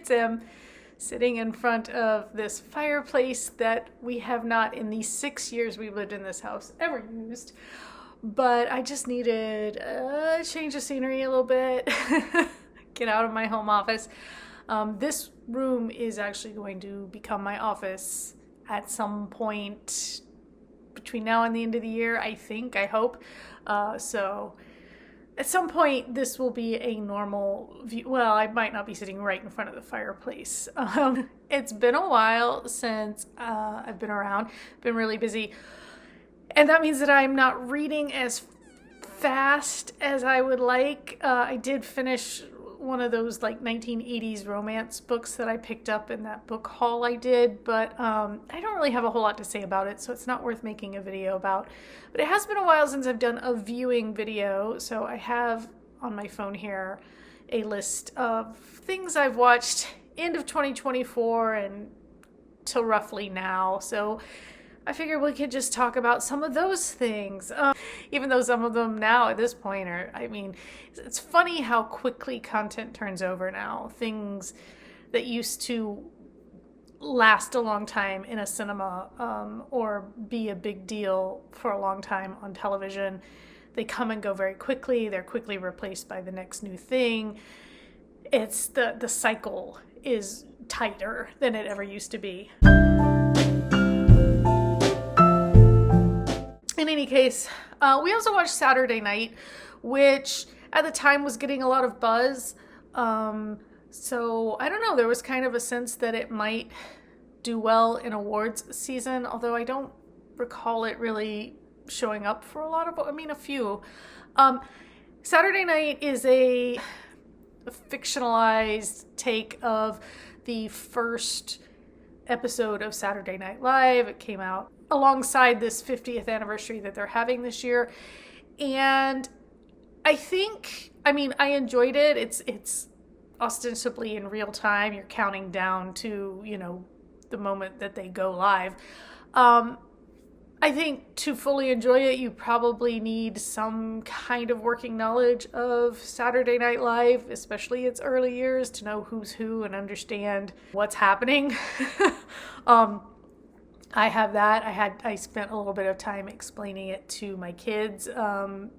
kids am sitting in front of this fireplace that we have not, in the 6 years we've lived in this house, ever used. But I just needed a change of scenery a little bit, get out of my home office. This room is actually going to become my office at some point between now and the end of the year, I think, I hope. So at some point, this will be a normal view. Well, I might not be sitting right in front of the fireplace. It's been a while since I've been around, been really busy. And that means that I'm not reading as fast as I would like. I did finish one of those like 1980s romance books that I picked up in that book haul I did, but I don't really have a whole lot to say about it, so it's not worth making a video about. But it has been a while since I've done a viewing video, so I have on my phone here a list of things I've watched end of 2024 and till roughly now. So I figured we could just talk about some of those things, even though some of them now at this point are, I mean, it's funny how quickly content turns over now. Things that used to last a long time in a cinema or be a big deal for a long time on television, they come and go very quickly. They're quickly replaced by the next new thing. It's the cycle is tighter than it ever used to be. In any case, we also watched Saturday Night, which at the time was getting a lot of buzz. So I don't know, there was kind of a sense that it might do well in awards season, although I don't recall it really showing up for a few. Saturday Night is a fictionalized take of the first episode of Saturday Night Live. It came out alongside this 50th anniversary that they're having this year. And I enjoyed it. It's ostensibly in real time. You're counting down to, the moment that they go live. I think to fully enjoy it, you probably need some kind of working knowledge of Saturday Night Live, especially its early years, to know who's who and understand what's happening. I have that. I spent a little bit of time explaining it to my kids.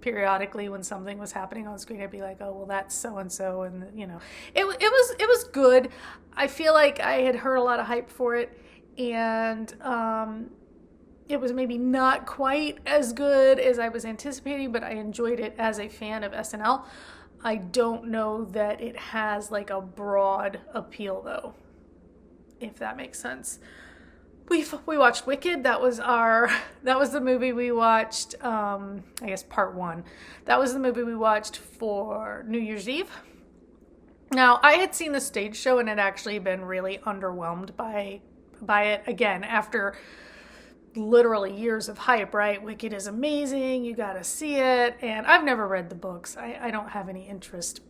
Periodically when something was happening on screen, I'd be like, oh, well, that's so-and-so. And, it was good. I feel like I had heard a lot of hype for it. And it was maybe not quite as good as I was anticipating, but I enjoyed it as a fan of SNL. I don't know that it has like a broad appeal, though, if that makes sense. We watched Wicked. That was the movie we watched, I guess part one. That was the movie we watched for New Year's Eve. Now, I had seen the stage show and had actually been really underwhelmed by it. Again, after literally years of hype, right? Wicked is amazing. You gotta see it. And I've never read the books. I don't have any interest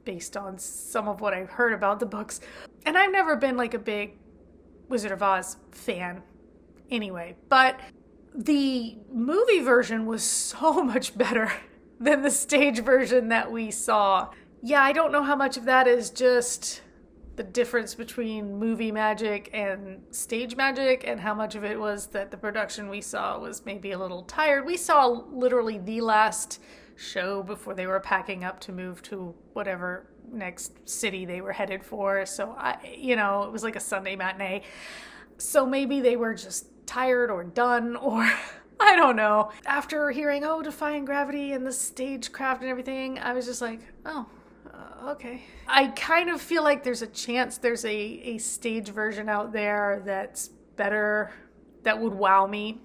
based on some of what I've heard about the books. And I've never been like a big Wizard of Oz fan anyway, but the movie version was so much better than the stage version that we saw. Yeah, I don't know how much of that is just the difference between movie magic and stage magic, and how much of it was that the production we saw was maybe a little tired. We saw literally the last show before they were packing up to move to whatever next city they were headed for. So it was like a Sunday matinee. So maybe they were just tired or done, or I don't know. After hearing, Defying Gravity and the stagecraft and everything, I was just like, okay. I kind of feel like there's a chance there's a stage version out there that's better, that would wow me.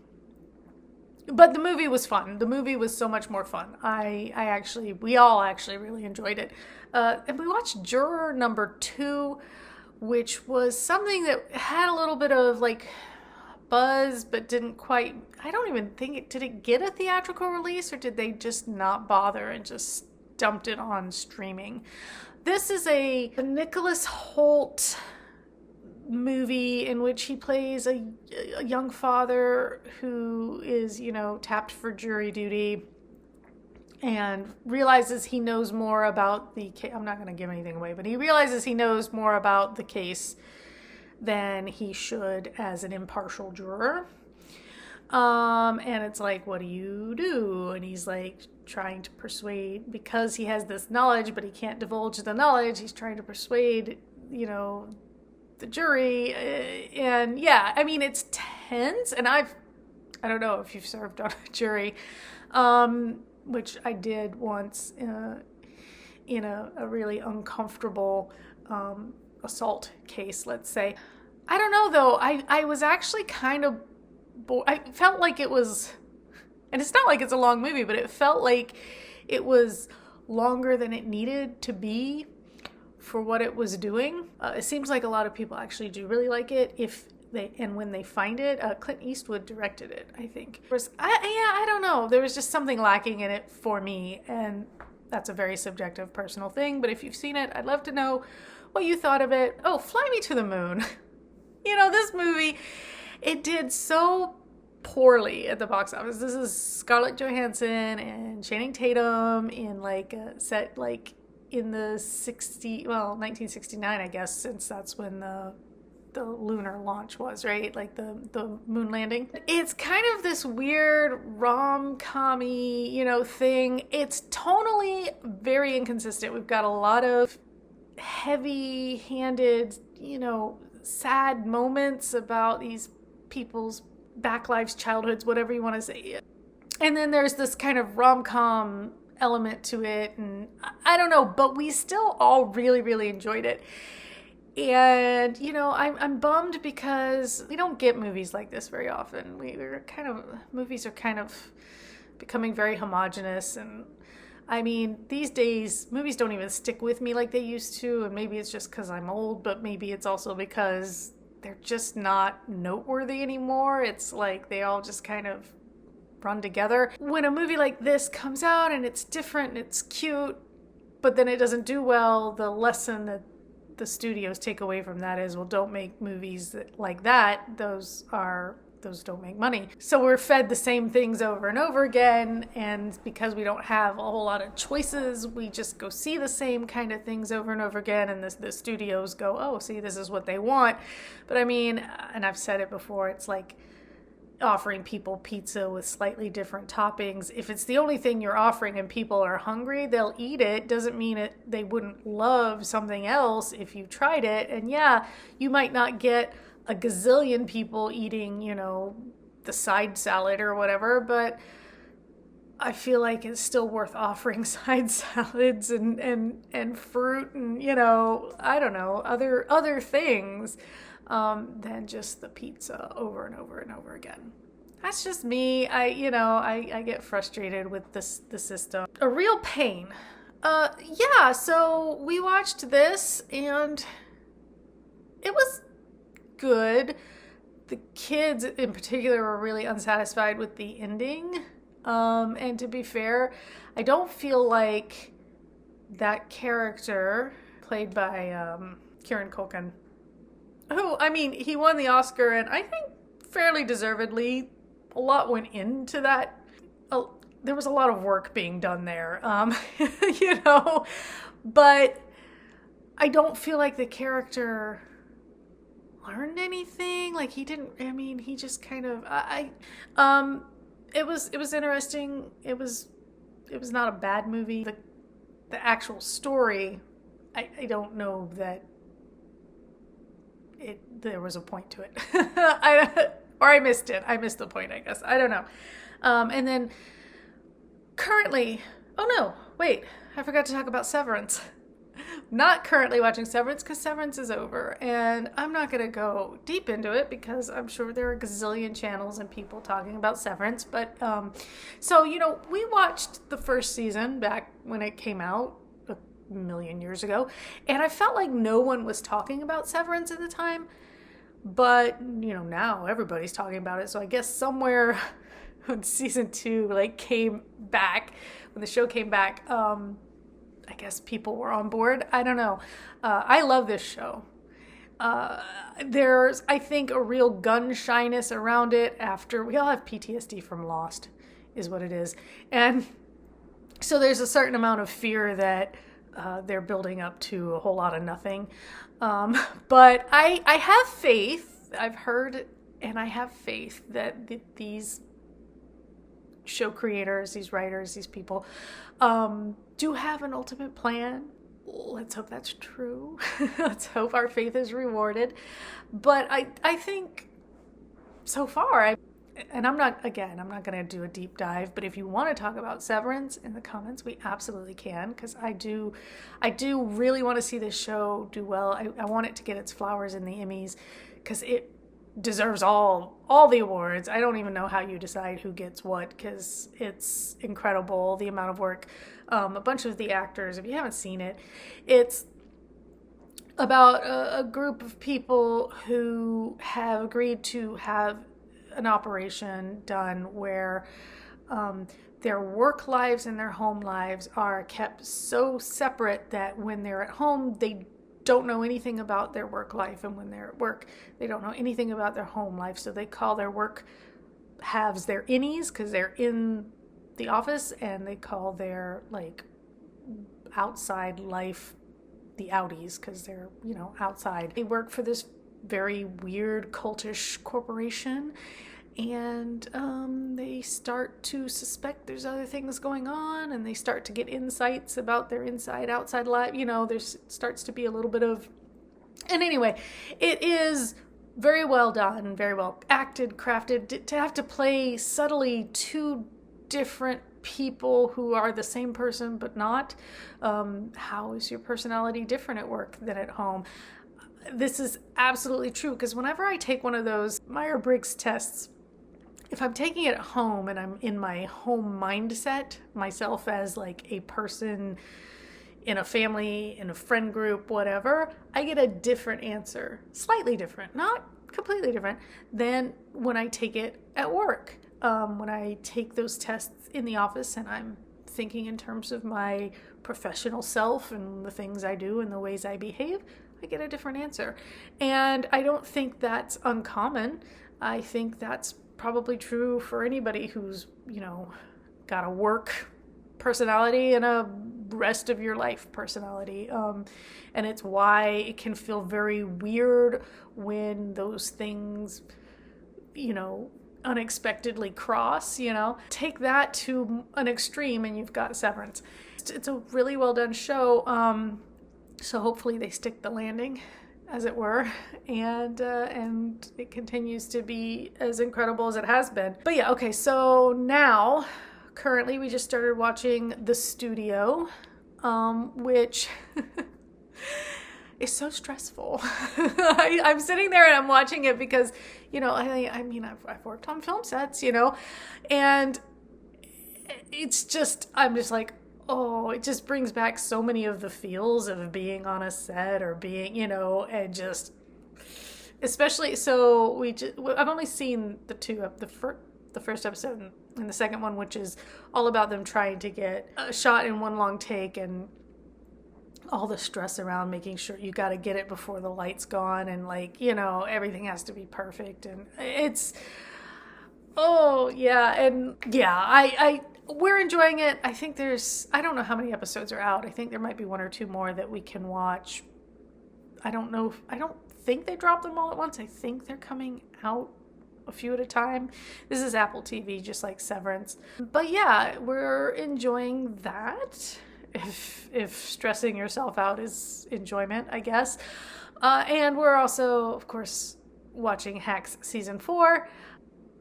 But the movie was fun. The movie was so much more fun. We all actually really enjoyed it. And we watched Juror number 2, which was something that had a little bit of like buzz, but didn't quite, I don't even think did it get a theatrical release, or did they just not bother and just dumped it on streaming? This is a Nicholas Hoult movie in which he plays a young father who is, tapped for jury duty. and realizes he knows more about the case. I'm not going to give anything away, but he realizes he knows more about the case than he should as an impartial juror. And it's like, what do you do? And he's like trying to persuade, because he has this knowledge, but he can't divulge the knowledge. He's trying to persuade, the jury. And yeah, I mean, it's tense. And I don't know if you've served on a jury, which I did once in a really uncomfortable assault case, let's say. I don't know, though. I was actually kind of I felt like it was, and it's not like it's a long movie, but it felt like it was longer than it needed to be for what it was doing. It seems like a lot of people actually do really like it when they find it. Clint Eastwood directed it, I think. I don't know. There was just something lacking in it for me, and that's a very subjective, personal thing. But if you've seen it, I'd love to know what you thought of it. Oh, Fly Me to the Moon. This movie, it did so poorly at the box office. This is Scarlett Johansson and Channing Tatum in set in the 1969, I guess, since that's when the lunar launch was, right? Like the moon landing. It's kind of this weird rom-com-y, thing. It's tonally very inconsistent. We've got a lot of heavy-handed, sad moments about these people's back lives, childhoods, whatever you want to say. And then there's this kind of rom-com element to it, and I don't know, but we still all really, really enjoyed it. And, I'm bummed because we don't get movies like this very often. Movies are kind of becoming very homogenous, and I mean, these days, movies don't even stick with me like they used to, and maybe it's just because I'm old, but maybe it's also because they're just not noteworthy anymore. It's like they all just kind of run together. When a movie like this comes out and it's different and it's cute, but then it doesn't do well, the lesson that the studios take away from that is, well, don't make movies like that. Those don't make money. So we're fed the same things over and over again, and because we don't have a whole lot of choices, we just go see the same kind of things over and over again, and the studios go, oh, see, this is what they want. But I mean, and I've said it before, it's like offering people pizza with slightly different toppings. If it's the only thing you're offering and people are hungry, they'll eat it. Doesn't mean they wouldn't love something else if you tried it. And yeah, you might not get a gazillion people eating, the side salad or whatever, but I feel like it's still worth offering side salads and fruit and, I don't know, other things than just the pizza over and over and over again. That's just me. I get frustrated with the system. A real pain. So we watched this and it was good. The kids in particular were really unsatisfied with the ending. And to be fair, I don't feel like that character played by Kieran Culkin, who, I mean, he won the Oscar, and I think fairly deservedly. A lot went into that. There was a lot of work being done there, but I don't feel like the character learned anything. Like he didn't, I mean, he just kind of, it was interesting. It was not a bad movie. The actual story, I don't know that there was a point to it. I missed it. I missed the point, I guess. I don't know. And then currently, oh no, wait, I forgot to talk about Severance. Not currently watching Severance because Severance is over, and I'm not going to go deep into it because I'm sure there are a gazillion channels and people talking about Severance. But we watched the first season back when it came out a million years ago, and I felt like no one was talking about Severance at the time. But now everybody's talking about it, so I guess somewhere when season 2 came back, when the show came back, I guess people were on board. I don't know. I love this show. There's, I think, a real gun shyness around it after we all have PTSD from Lost, is what it is. And So there's a certain amount of fear that they're building up to a whole lot of nothing. But I have faith. I've heard and I have faith that these show creators, these writers, these people do have an ultimate plan. Let's hope that's true. Let's hope our faith is rewarded. But I think so far, and I'm not going to do a deep dive, but if you want to talk about Severance in the comments, we absolutely can, because I do really want to see this show do well. I want it to get its flowers in the Emmys, because it deserves all the awards. I don't even know how you decide who gets what, because it's incredible, the amount of work. A bunch of the actors, if you haven't seen it, it's about a group of people who have agreed to have an operation done where their work lives and their home lives are kept so separate that when they're at home, they don't know anything about their work life, and when they're at work, they don't know anything about their home life. So they call their work halves their innies, because they're in the office, and they call their like outside life the outies, because they're, outside. They work for this very weird cultish corporation, and they start to suspect there's other things going on, and they start to get insights about their inside outside life. There starts to be a little bit of, and anyway, it is very well done, very well acted, crafted. To have to play subtly two different people who are the same person but not. How is your personality different at work than at home? This is absolutely true, because whenever I take one of those Myers-Briggs tests, if I'm taking it at home and I'm in my home mindset, myself as like a person in a family, in a friend group, whatever, I get a different answer, slightly different, not completely different, than when I take it at work. When I take those tests in the office and I'm thinking in terms of my professional self and the things I do and the ways I behave, I get a different answer. And I don't think that's uncommon. I think that's probably true for anybody who's, got a work personality and a rest of your life personality. And it's why it can feel very weird when those things, unexpectedly cross. Take that to an extreme and you've got Severance. It's a really well done show. So hopefully they stick the landing, as it were, and it continues to be as incredible as it has been. But yeah, okay, so now, currently we just started watching The Studio, which is so stressful. I'm sitting there and I'm watching it because, I've worked on film sets, and it's just, I'm just like, oh, it just brings back so many of the feels of being on a set or being, and just, especially, so I've only seen the first episode and the second one, which is all about them trying to get a shot in one long take, and all the stress around making sure you got to get it before the light's gone, and everything has to be perfect, and it's, oh yeah, and yeah, we're enjoying it. I think I don't know how many episodes are out. I think there might be one or two more that we can watch. I don't think they dropped them all at once. I think they're coming out a few at a time. This is Apple TV, just like Severance. But yeah, we're enjoying that. If stressing yourself out is enjoyment, I guess. And we're also, of course, watching Hacks Season 4.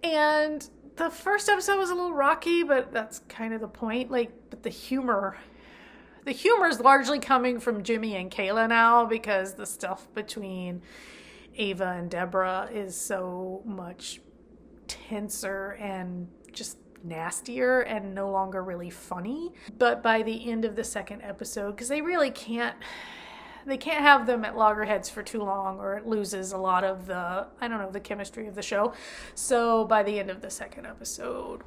And the first episode was a little rocky, but that's kind of the point. But the humor is largely coming from Jimmy and Kayla now, because the stuff between Ava and Deborah is so much tenser and just nastier and no longer really funny. But by the end of the second episode, because they really can't have them at loggerheads for too long, or it loses a lot of the chemistry of the show. So by the end of the second episode,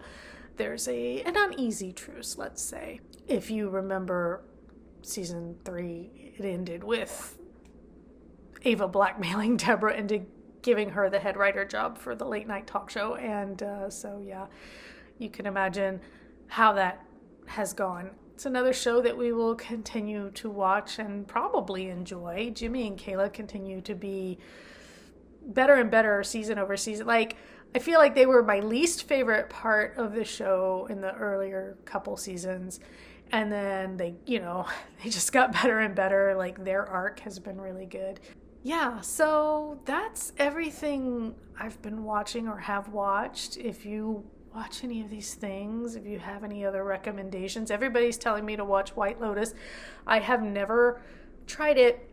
there's an uneasy truce, let's say. If you remember season 3, it ended with Ava blackmailing Deborah into giving her the head writer job for the late night talk show. And so, yeah, you can imagine how that has gone. It's another show that we will continue to watch and probably enjoy. Jimmy and Kayla continue to be better and better season over season. Like, I feel like they were my least favorite part of the show in the earlier couple seasons. And then they just got better and better. Like, their arc has been really good. Yeah, so that's everything I've been watching or have watched. If you watch any of these things, if you have any other recommendations, everybody's telling me to watch White Lotus. I have never tried it,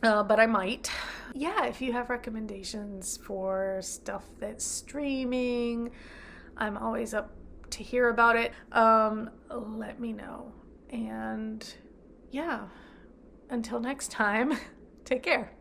but I might. Yeah, if you have recommendations for stuff that's streaming, I'm always up to hear about it. Let me know. And yeah, until next time, take care.